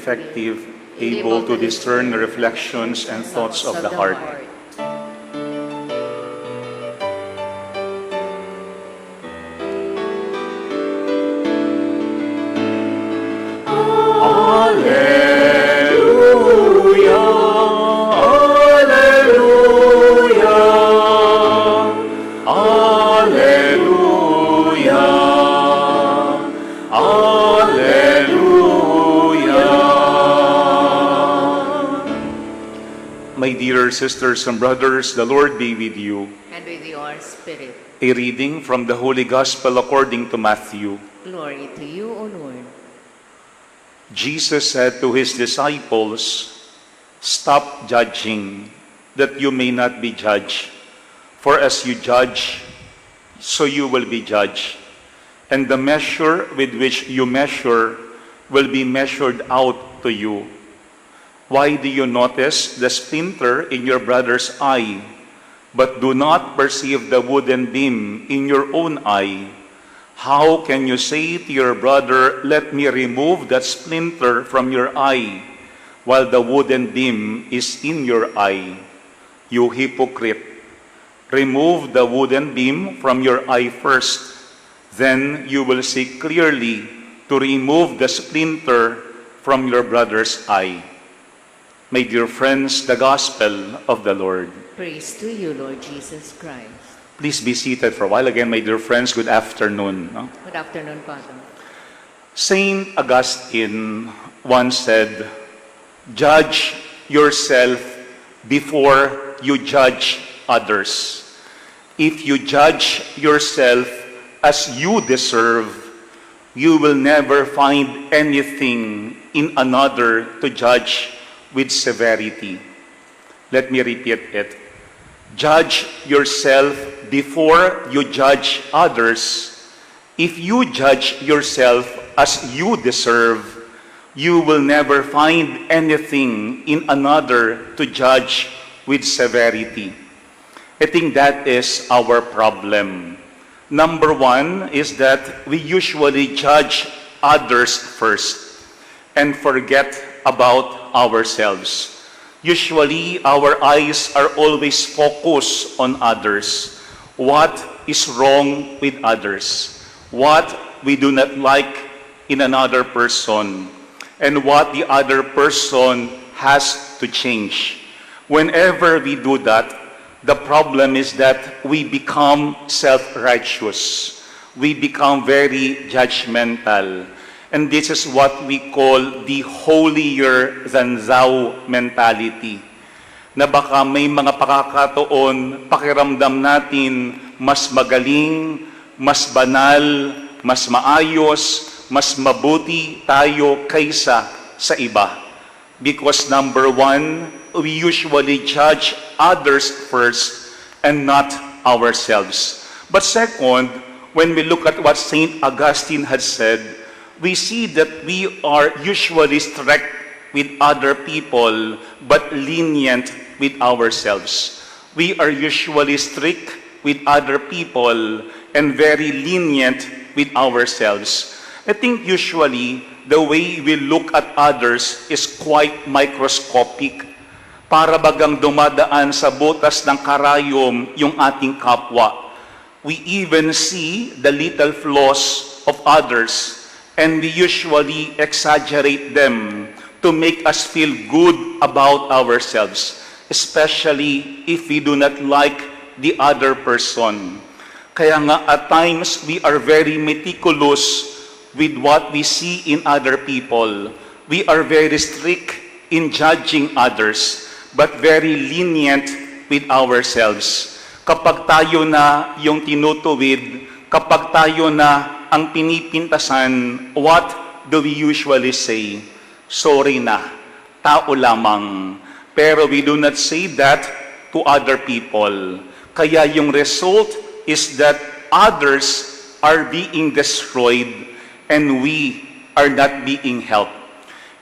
effective, able to discern the reflections and thoughts of the heart. My dear sisters and brothers, the Lord be with you. And with your spirit. A reading from the Holy Gospel according to Matthew. Glory to you, O Lord. Jesus said to his disciples, "Stop judging, that you may not be judged. For as you judge, so you will be judged. And the measure with which you measure will be measured out to you. Why do you notice the splinter in your brother's eye, but do not perceive the wooden beam in your own eye? How can you say to your brother, 'Let me remove that splinter from your eye,' while the wooden beam is in your eye? You hypocrite! Remove the wooden beam from your eye first, then you will see clearly to remove the splinter from your brother's eye." My dear friends, the Gospel of the Lord. Praise to you, Lord Jesus Christ. Please be seated for a while. Again, my dear friends, good afternoon. Good afternoon, Father. Saint Augustine once said, "Judge yourself before you judge others. If you judge yourself as you deserve, you will never find anything in another to judge with severity." Let me repeat it. Judge yourself before you judge others. If you judge yourself as you deserve, you will never find anything in another to judge with severity. I think that is our problem. Number one is that we usually judge others first and forget about ourselves. Usually, our eyes are always focused on others. What is wrong with others? What we do not like in another person? And what the other person has to change. Whenever we do that, the problem is that we become self-righteous. We become very judgmental. And this is what we call the holier-than-thou mentality. Na baka may mga pakakataon, pakiramdam natin mas magaling, mas banal, mas maayos, mas mabuti tayo kaysa sa iba. Because number one, we usually judge others first and not ourselves. But second, when we look at what Saint Augustine had said, we see that we are usually strict with other people, but lenient with ourselves. We are usually strict with other people and very lenient with ourselves. I think usually the way we look at others is quite microscopic. Para bagang dumadaan sa butas ng karayom yung ating kapwa. We even see the little flaws of others, and we usually exaggerate them to make us feel good about ourselves, especially if we do not like the other person. Kaya nga at times, we are very meticulous with what we see in other people. We are very strict in judging others, but very lenient with ourselves. Kapag tayo na yung tinutuwid, kapag tayo na ang pinipintasan, what do we usually say? Sorry na, tao lamang. Pero we do not say that to other people. Kaya yung result is that others are being destroyed and we are not being helped.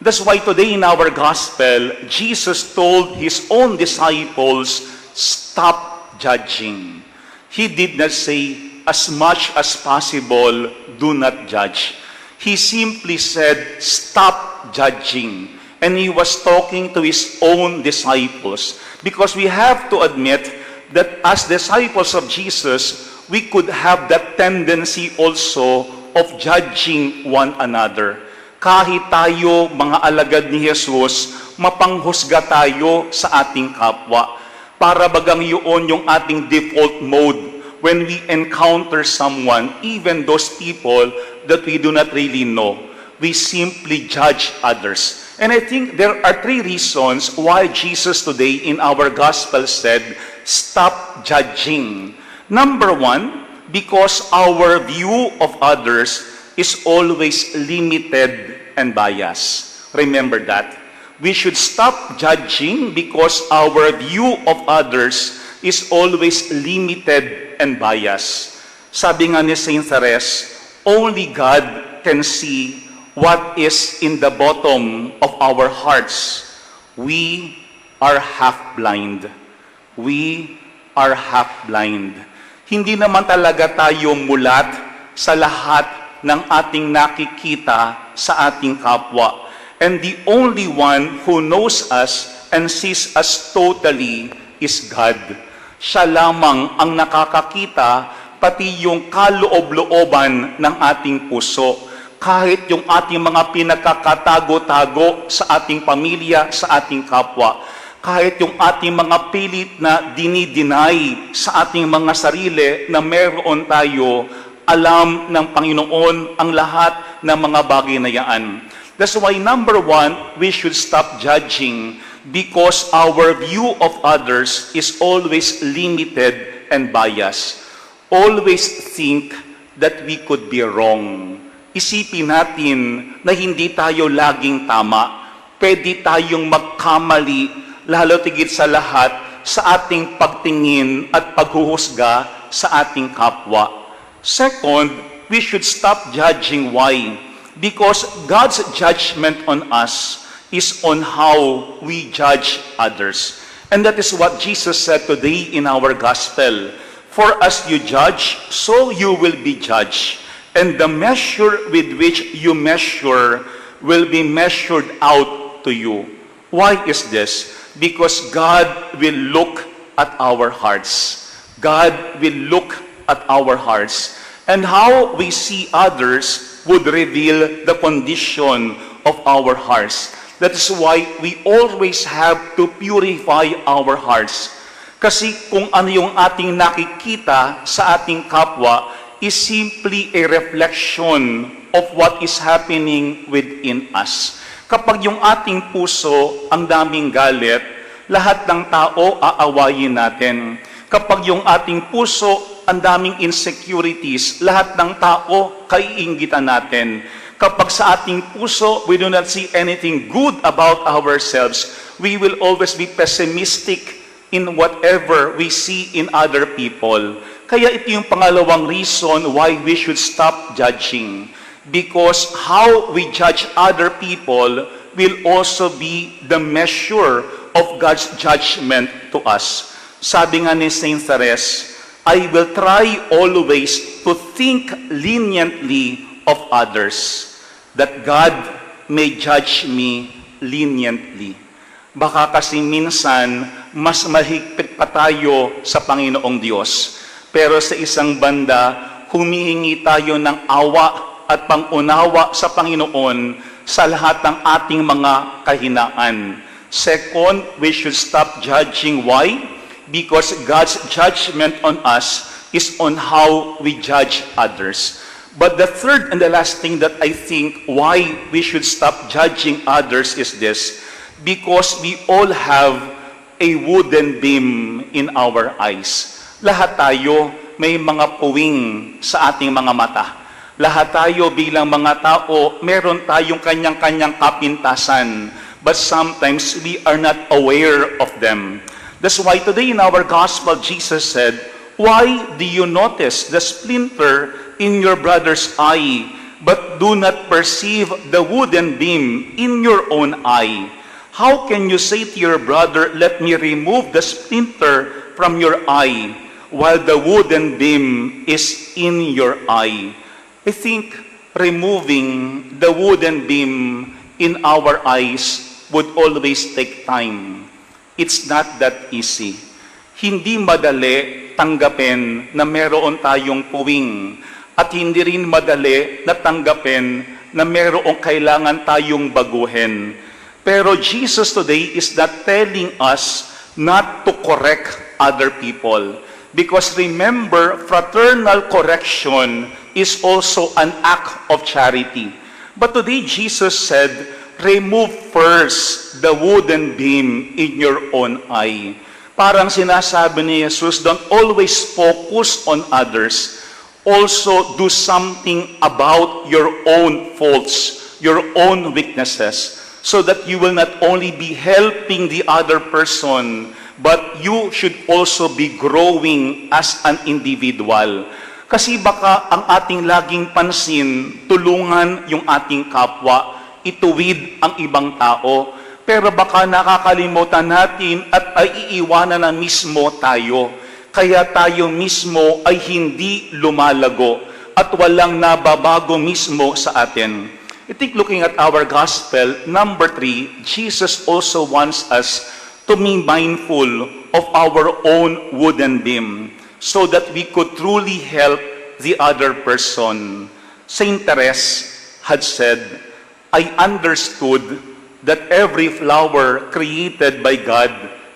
That's why today in our gospel, Jesus told his own disciples, "Stop judging." He did not say, "As much as possible, do not judge." He simply said, "Stop stop judging. And he was talking to his own disciples. Because we have to admit that as disciples of Jesus, we could have that tendency also of judging one another. Kahit tayo, mga alagad ni Jesus, mapanghusga tayo sa ating kapwa. Para bagang yun yung ating default mode when we encounter someone, even those people that we do not really know. We simply judge others. And I think there are 3 reasons why Jesus today in our gospel said, stop judging. Number 1, because our view of others is always limited and biased. Remember that. We should stop judging because our view of others is always limited and biased. Sabi nga ni Saint Therese, only God can see what is in the bottom of our hearts. We are half blind. We are half blind. Hindi naman talaga tayo mulat sa lahat ng ating nakikita sa ating kapwa. And the only one who knows us and sees us totally is God. Siya lamang ang nakakakita pati yung kaloob-looban ng ating puso. Kahit yung ating mga pinagkakatago-tago sa ating pamilya, sa ating kapwa. Kahit yung ating mga pilit na dinideny sa ating mga sarili na meron tayo, alam ng Panginoon ang lahat ng mga bagay na yan. That's why number 1, we should stop judging because our view of others is always limited and biased. Always think that we could be wrong. Isipin natin na hindi tayo laging tama. Pwede tayong magkamali, lalo tigit sa lahat, sa ating pagtingin at paghuhusga sa ating kapwa. Second, we should stop judging. Why? Because God's judgment on us is on how we judge others. And that is what Jesus said today in our gospel. For as you judge, so you will be judged. And the measure with which you measure will be measured out to you. Why is this? Because God will look at our hearts. God will look at our hearts. And how we see others would reveal the condition of our hearts. That is why we always have to purify our hearts. Kasi kung ano yung ating nakikita sa ating kapwa is simply a reflection of what is happening within us. Kapag yung ating puso ang daming galit, lahat ng tao aawayin natin. Kapag yung ating puso ang daming insecurities, lahat ng tao kaiinggitan natin. Kapag sa ating puso, we do not see anything good about ourselves, we will always be pessimistic in whatever we see in other people. Kaya ito yung pangalawang reason why we should stop judging. Because how we judge other people will also be the measure of God's judgment to us. Sabi nga ni Saint Therese, I will try always to think leniently of others, that God may judge me leniently. Baka kasi minsan, mas mahigpit pa tayo sa Panginoong Diyos. Pero sa isang banda, humihingi tayo ng awa at pangunawa sa Panginoon sa lahat ng ating mga kahinaan. Second, we should stop judging. Why? Because God's judgment on us is on how we judge others. But the third and the last thing that I think why we should stop judging others is this. Because we all have a wooden beam in our eyes. Lahat tayo may mga puwing sa ating mga mata. Lahat tayo bilang mga tao, meron tayong kanyang-kanyang kapintasan. But sometimes we are not aware of them. That's why today in our gospel, Jesus said, why do you notice the splinter in your brother's eye, but do not perceive the wooden beam in your own eye? How can you say to your brother, let me remove the splinter from your eye, while the wooden beam is in your eye? I think removing the wooden beam in our eyes would always take time. It's not that easy. Hindi madali tanggapin na meron tayong puwing at hindi rin madali na tanggapin na merong kailangan tayong baguhin. Pero Jesus today is not telling us not to correct other people. Because remember, fraternal correction is also an act of charity. But today Jesus said, remove first the wooden beam in your own eye. Parang sinasabi ni Jesus, don't always focus on others. Also do something about your own faults, your own weaknesses, so that you will not only be helping the other person, but you should also be growing as an individual. Kasi baka ang ating laging pansin, tulungan yung ating kapwa, ituwid ang ibang tao, pero baka nakakalimutan natin at ay iiwanan na mismo tayo. Kaya tayo mismo ay hindi lumalago at walang nababago mismo sa atin. I think looking at our gospel, number 3, Jesus also wants us to be mindful of our own wooden beam so that we could truly help the other person. Saint Therese had said, I understood that every flower created by God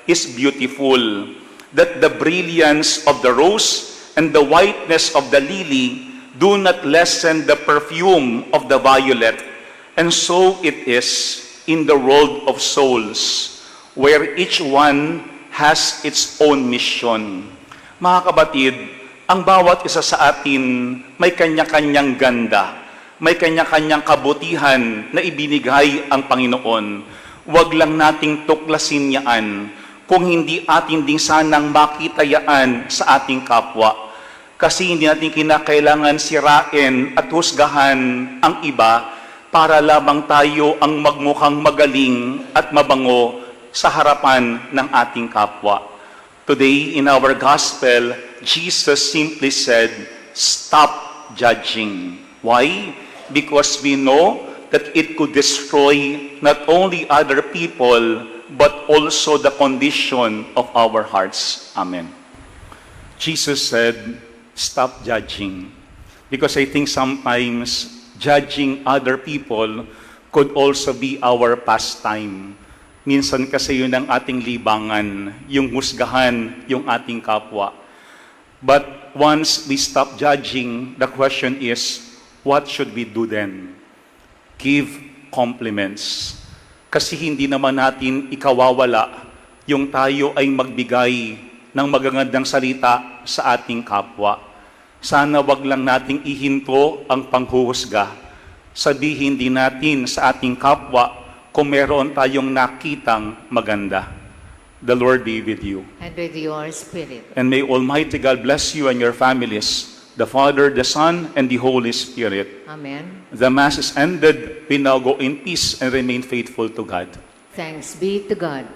is beautiful, that the brilliance of the rose and the whiteness of the lily do not lessen the perfume of the violet. And so it is in the world of souls, where each one has its own mission. Mga kapatid, ang bawat isa sa atin may kanya-kanyang ganda, may kanya-kanyang kabutihan na ibinigay ang Panginoon. Huwag lang nating tuklasin yaan, kung hindi atin din sanang makita yaan sa ating kapwa. Kasi hindi natin kinakailangan sirain at husgahan ang iba para lamang tayo ang magmukhang magaling at mabango sa harapan ng ating kapwa. Today, in our gospel, Jesus simply said, stop judging. Why? Because we know that it could destroy not only other people, but also the condition of our hearts. Amen. Jesus said, stop judging. Because I think sometimes judging other people could also be our pastime. Minsan kasi yun ang ating libangan, yung husgahan yung ating kapwa. But once we stop judging, the question is, what should we do then? Give compliments. Kasi hindi naman natin ikawawala yung tayo ay magbigay ng magagandang salita sa ating kapwa. Sana wag lang nating ihinto ang panghuhusga. Sabihin din natin sa ating kapwa kung meron tayong nakitang maganda. The Lord be with you. And with your spirit. And may Almighty God bless you and your families, the Father, the Son, and the Holy Spirit. Amen. The Mass is ended. We now go in peace and remain faithful to God. Thanks be to God.